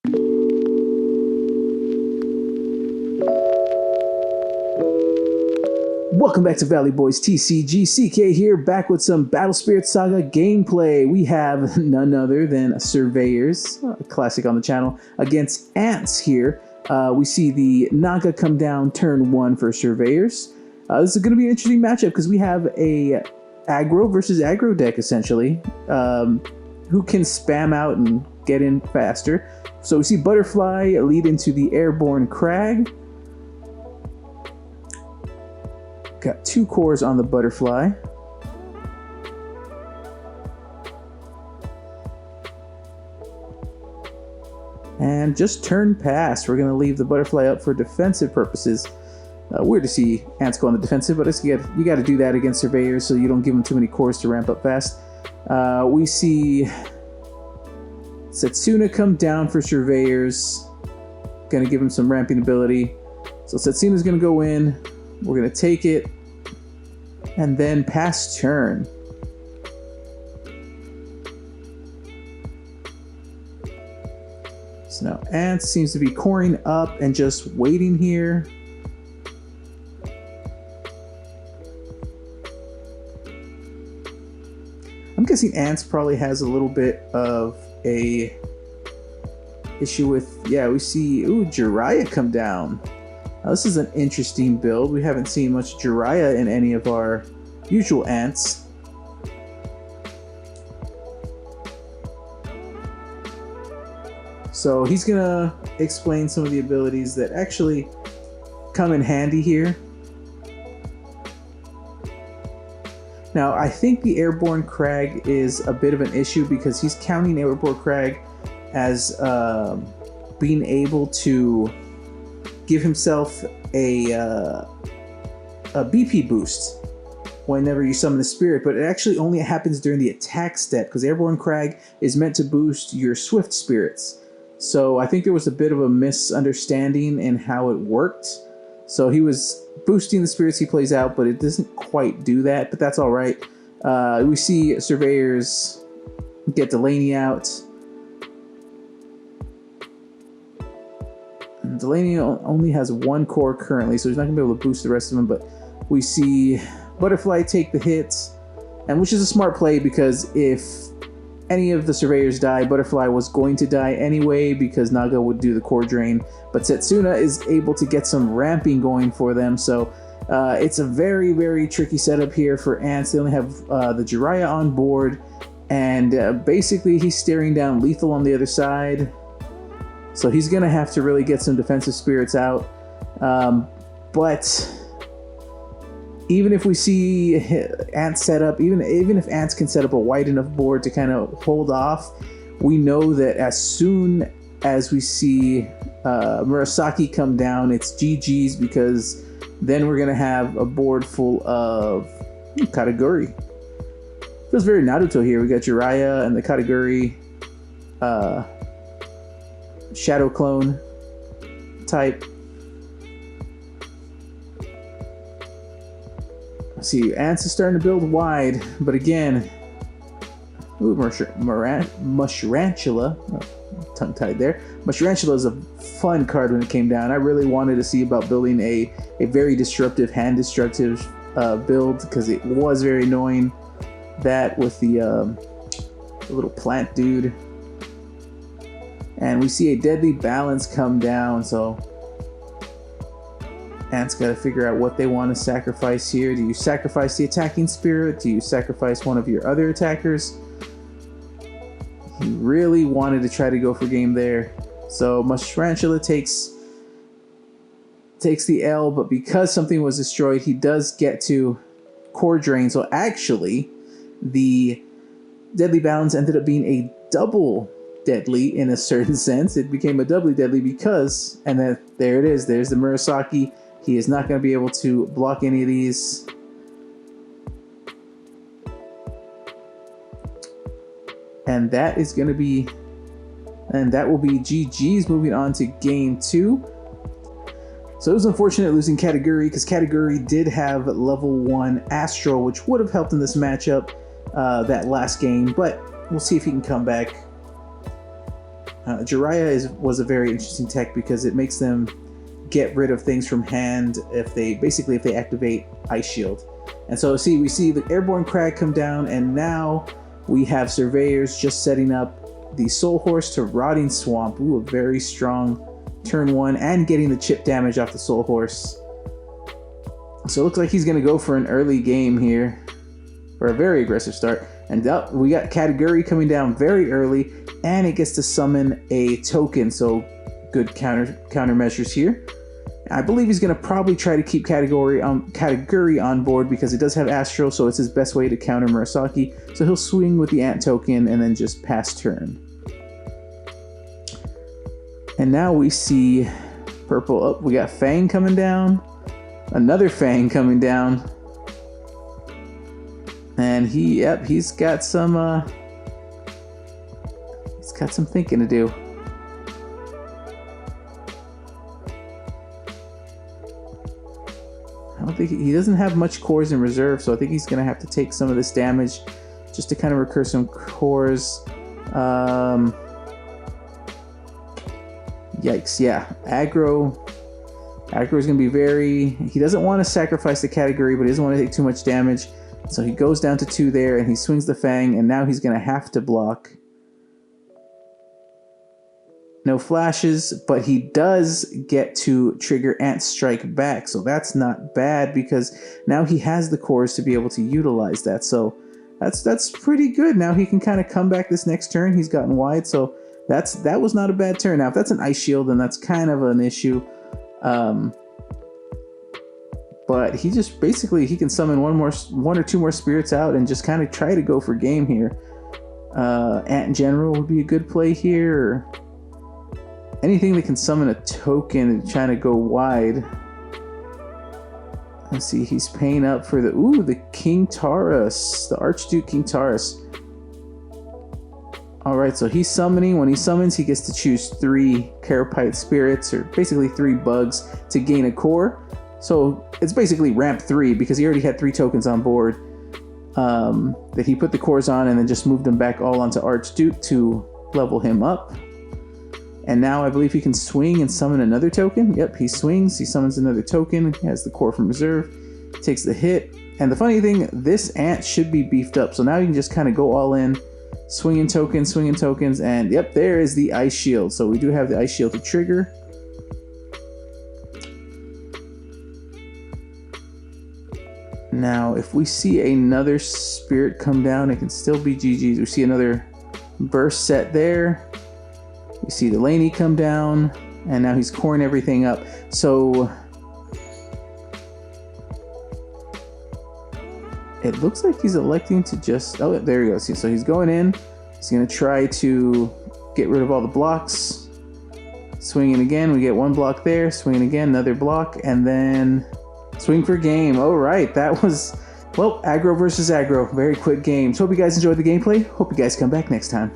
Welcome back to Valley Boys TCG. CK here, back with some Battle Spirits Saga gameplay. We have none other than Surveyors, a classic on the channel, against Ants here. We see the Naga come down turn 1 for Surveyors. This is going to be an interesting matchup because we have a aggro versus aggro deck, essentially, who can spam out and get in faster. So we see Butterfly lead into the Airborne Crag. Got 2 cores on the Butterfly. And just turn past. We're going to leave the Butterfly up for defensive purposes. Weird to see Ants go on the defensive, but you got to do that against Surveyors so you don't give them too many cores to ramp up fast. We see Setsuna come down for Surveyors. Going to give him some ramping ability. So Setsuna's going to go in. We're going to take it and then pass turn. So now Ants seems to be coring up and just waiting here. I'm guessing Ants probably has a little bit of a issue with, yeah, we see, ooh, Jiraiya come down. Now, this is an interesting build. We haven't seen much Jiraiya in any of our usual Ants. So he's gonna explain some of the abilities that actually come in handy here. Now, I think the Airborne Crag is a bit of an issue because he's counting Airborne Crag as being able to give himself a BP boost whenever you summon the spirit, but it actually only happens during the attack step because Airborne Crag is meant to boost your swift spirits. So I think there was a bit of a misunderstanding in how it worked. So he was boosting the spirits he plays out, but it doesn't quite do that, but that's all right. We see Surveyors get Delaney out. Delaney only has 1 core currently, so he's not going to be able to boost the rest of them, but we see Butterfly take the hits, and which is a smart play because if any of the Surveyors die, Butterfly was going to die anyway because Naga would do the core drain, but Setsuna is able to get some ramping going for them, so it's a very, very tricky setup here for Ants. They only have the Jiraiya on board, and basically he's staring down lethal on the other side. So he's going to have to really get some defensive spirits out. But even if we see Ants set up, even if Ants can set up a wide enough board to kind of hold off, we know that as soon as we see Murasaki come down, it's GG's because then we're going to have a board full of Kataguri. Feels very Naruto here. We got Jiraiya and the Kataguri Shadow Clone type. See, Ants is starting to build wide, but again, ooh, Mushrantula, tongue tied there. Mushrantula is a fun card when it came down. I really wanted to see about building a very disruptive, hand destructive build because it was very annoying. That with the little plant dude. And we see a Deadly Balance come down, so Ants got to figure out what they want to sacrifice here. Do you sacrifice the attacking spirit? Do you sacrifice one of your other attackers? He really wanted to try to go for game there. So Mushrantula takes the L, but because something was destroyed, he does get to core drain. So actually, the Deadly Balance ended up being a double deadly in a certain sense. It became a doubly deadly because, and then there it is, there's the Murasaki. He is not going to be able to block any of these. And that is going to be, and that will be GG's. Moving on to game 2. So it was unfortunate losing Kataguri because Kataguri did have level 1 Astral, which would have helped in this matchup that last game, but we'll see if he can come back. Jiraiya was a very interesting tech because it makes them get rid of things from hand if they activate Ice Shield. And so we see the Airborne Crag come down, and now we have Surveyors just setting up the Soul Horse to Rotting Swamp. Ooh, a very strong turn 1, and getting the chip damage off the Soul Horse. So it looks like he's going to go for an early game here, or a very aggressive start. And we got Kataguri coming down very early, and it gets to summon a token, so good countermeasures here. I believe he's going to probably try to keep Kataguri on board because it does have Astral, so it's his best way to counter Murasaki. So he'll swing with the Ant token and then just pass turn. And now we see purple. Oh, we got Fang coming down. Another Fang coming down. And he's got some thinking to do. I don't think he doesn't have much cores in reserve, so I think he's gonna have to take some of this damage just to kind of recur some cores. Yikes! Yeah, aggro is gonna be he doesn't want to sacrifice the category, but he doesn't want to take too much damage. So he goes down to 2 there, and he swings the Fang, and now he's gonna have to block. No flashes, but he does get to trigger Ant Strike back, so that's not bad because now he has the cores to be able to utilize that. So that's pretty good. Now he can kind of come back this next turn. He's gotten wide, so that was not a bad turn. Now if that's an Ice Shield, then that's kind of an issue. But he just basically he can summon one or two more spirits out and just kind of try to go for game here. Ant General would be a good play here. Or anything that can summon a token and trying to go wide. Let's see, he's paying up for the King Taurus, the Archduke King Taurus. Alright, so he's summoning. When he summons, he gets to choose 3 Carapace spirits, or basically 3 bugs, to gain a core. So it's basically ramp 3 because he already had 3 tokens on board that he put the cores on and then just moved them back all onto Archduke to level him up. And now I believe he can swing and summon another token. Yep, he swings, he summons another token, he has the core from reserve, takes the hit. And the funny thing, this ant should be beefed up. So now you can just kind of go all in, swinging tokens, and yep, there is the Ice Shield. So we do have the Ice Shield to trigger. Now, if we see another spirit come down, it can still be GG's. We see another burst set there. We see the Laney come down, and now he's coring everything up. So it looks like he's electing to just... Oh, there he goes. So he's going in. He's going to try to get rid of all the blocks. Swinging again. We get 1 block there. Swinging again, another block, and then swing for game. All right, that was... Well, aggro versus aggro. Very quick game. So hope you guys enjoyed the gameplay. Hope you guys come back next time.